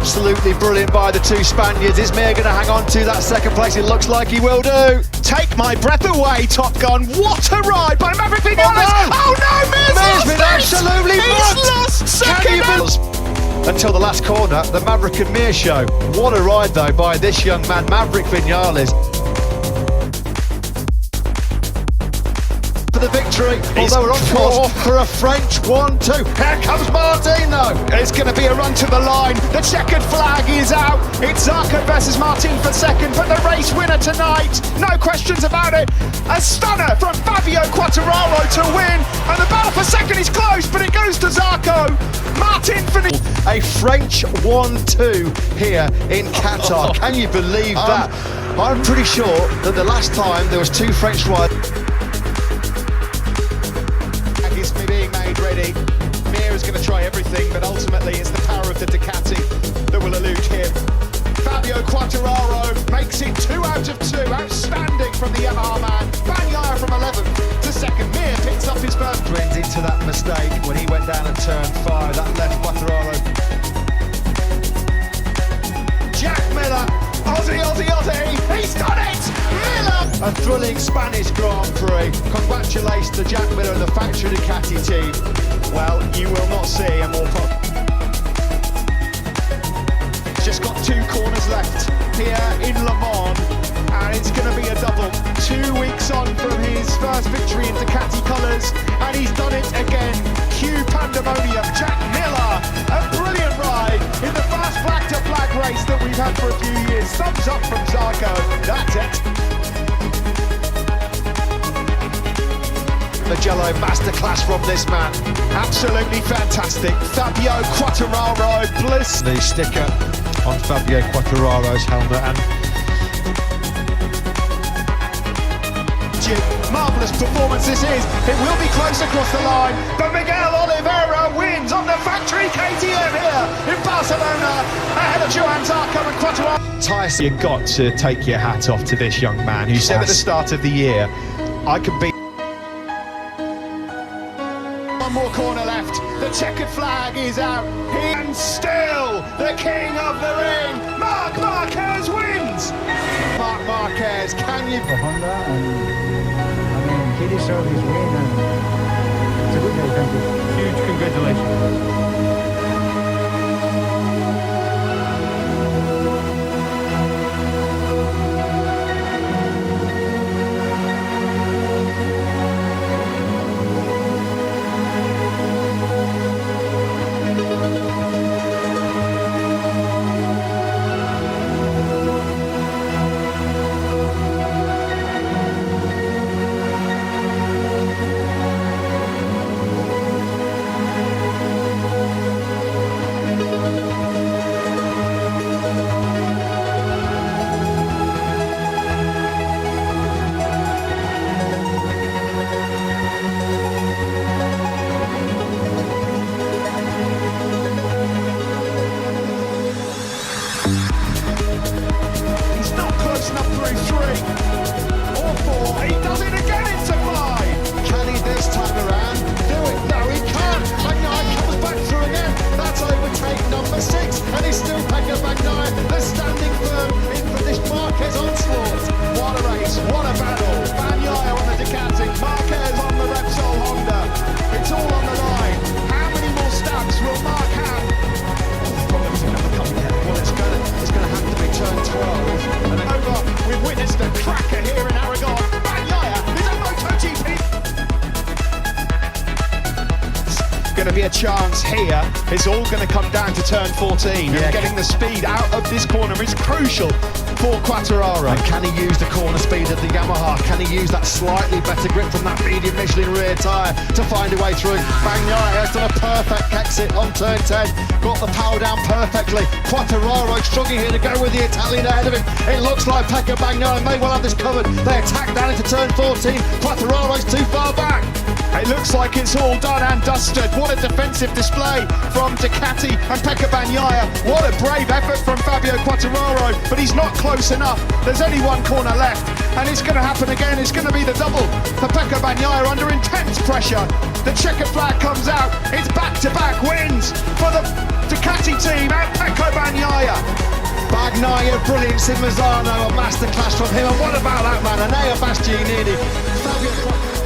absolutely brilliant by the two Spaniards. Is Mir going to hang on to that second place? It looks like he will do. Take my breath away, Top Gun. What a ride by Maverick Vinales. Oh no, Mir's been absolutely He's mugged. lost second. Until the last corner, the Maverick and Mir show. What a ride though by this young man, Maverick Vinales. For the victory, although we're on course for a French 1-2. Here comes Martín though. It's going to be a run to the line. The checkered flag is out. It's Zarco versus Martín for second, but the race winner tonight, no questions about it. A stunner from Fabio Quartararo to win, and the battle for second is close, but it goes to Zarco. Martín finished. A French 1-2 here in Qatar. Can you believe that? I'm pretty sure that the last time there was two French riders. Is being made ready. Mir is going to try everything, but ultimately it's the power of the Ducati that will elude him. Fabio Quartararo makes it 2 out of 2. Outstanding from the Yamaha man. Bagnaia from 11th to second. Mir picks up his first. Rins into that mistake when he went down at turn 5. That left Quartararo. Jack Miller. Aussie. He's done it. Miller. A thrilling Spanish Grand Prix. Congratulations to Jack Miller and the factory Ducati team. Well, you will not see a more just got 2 corners left here in Le Mans, and it's going to be a double. 2 weeks on from his first victory in Ducati colours, and he's done it again. Cue pandemonium. Jack Miller, a brilliant ride in the first flag-to-flag race that we've had for a few years. Thumbs up from Zarco. That's it. Magello masterclass from this man. Absolutely fantastic. Fabio Quartararo, bliss. The sticker on Fabio Quartararo's helmet, and marvellous performance this is. It will be close across the line, but Miguel Oliveira wins on the factory KTM here in Barcelona ahead of Joan, Zarco and Quartararo. Tyson, You've got to take your hat off to this young man who said at the start of the year, I could be. One more corner left. The checkered flag is out. And still the king of the ring, Marc Marquez wins. Marc Marquez, can you? For Honda, and he deserves his win, and it's a good day. Thank you. Huge congratulations. And he's still Pecco Bagnaia. They're standing firm in for this Marquez onslaught. What a race, what a battle. Bagnaia on the Ducati, Marquez on the Repsol Honda. It's all on the line. How many more stabs will Marc have? Well, it's going to have to be turn 12. And then over, we've witnessed a cracker here in Aragon. Bagnaia is a MotoGP. Going to be a chance here. It's all going to come down to turn 14. And getting the speed out of this corner is crucial for Quartararo. And can he use the corner speed of the Yamaha? Can he use that slightly better grip from that medium Michelin rear tyre to find a way through? Bagnaia has done a perfect exit on turn 10. Got the power down perfectly. Quartararo struggling here to go with the Italian ahead of him. It looks like Pecco Bagnaia may well have this covered. They attack down into turn 14. Quartararo's too far back. It looks like it's all done and dusted. What a defensive display from Ducati and Pecco Bagnaia. What a brave effort from Fabio Quartararo, but he's not close enough. There's only one corner left, and it's going to happen again. It's going to be the double for Pecco Bagnaia under intense pressure. The checkered flag comes out. It's back-to-back wins for the Ducati team and Pecco by Bagnaia. Bagnaia, brilliance in Mazzano, a masterclass from him. And what about that man, Andrea Bastianini? Fabio